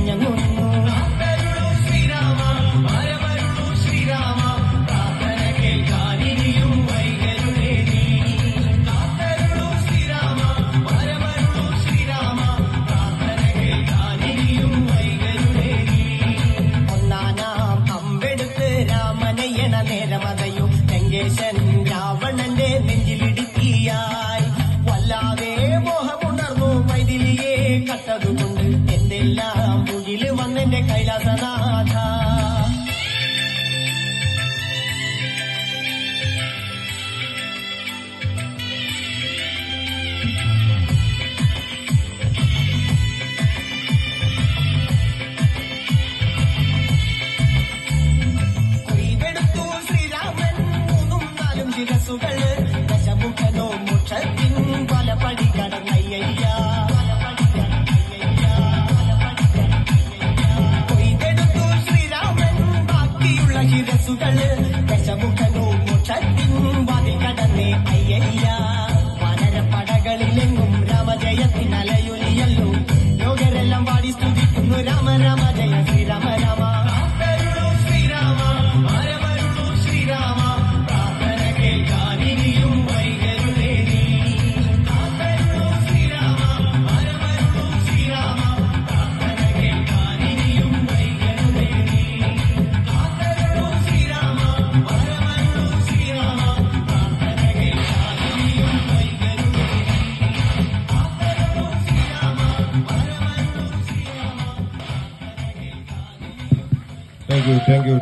ഞങ്ങുന്നു. ശ്രീരാമ വരമരുളൂ ശ്രീരാമ പ്രാർത്ഥന കേൾക്കാനിനിയും വൈകരുളേ നീ. കാത്തരുളൂ ശ്രീരാമ വരമരുളൂ ശ്രീരാമ പ്രാർത്ഥന കേൾക്കാനിനിയും വൈകരുളേ നീ. ഒന്നാനാം അമ്പെടുത്ത് രാമനയണ നേരമതയും ലങ്കേശൻ രാവണന്റെ നെഞ്ചിലിടുക്കിയായി വല്ലാതെ മോഹമുണർന്നു മൈഥിലിയെ കട്ടതുകൊണ്ട് എന്തെല്ലാം മുകില് വന്നെന്റെ കൈലാസനാഥ. കൊയ്തെടുത്തു ശ്രീരാമൻ 3-4 ശിരസുകള് ദശമുഖനോ മോക്ഷത്തിൻ പലപടി കടന്നയ്യ. കൊയ്തെടുത്തു ശ്രീരാമൻ ബാക്കിയുള്ള ശിരസുകള് ദശമുഖനോ മോക്ഷത്തിൻ വാതിൽ കടന്നേ അയ്യയ്യ. വാനരപ്പടകളിലെങ്ങും രാമജയത്തിനലയൊലിയല്ലോ. ലോകരെല്ലാം പാടി സ്തുതിക്കുന്നു രാമ രാമ ജയ ശ്രീരാമ രാമ. ശ്രീരാമ വരമരുളൂ ശ്രീരാമ പ്രാർത്ഥന കേൾക്കാനിനിയും വൈകരുളേ നീ. ശ്രീരാമ വരമരുളൂ ശ്രീരാമ പ്രാർത്ഥന കേൾക്കാനിനിയും വൈകരുളേ നീ. ശ്രീരാമ വരമരുളൂ ശ്രീരാമ പ്രാർത്ഥന കേൾക്കാനിനിയും വൈകരുളേ നീ. ശ്രീരാമ വരമരുളൂ ശ്രീരാമ. Thank you.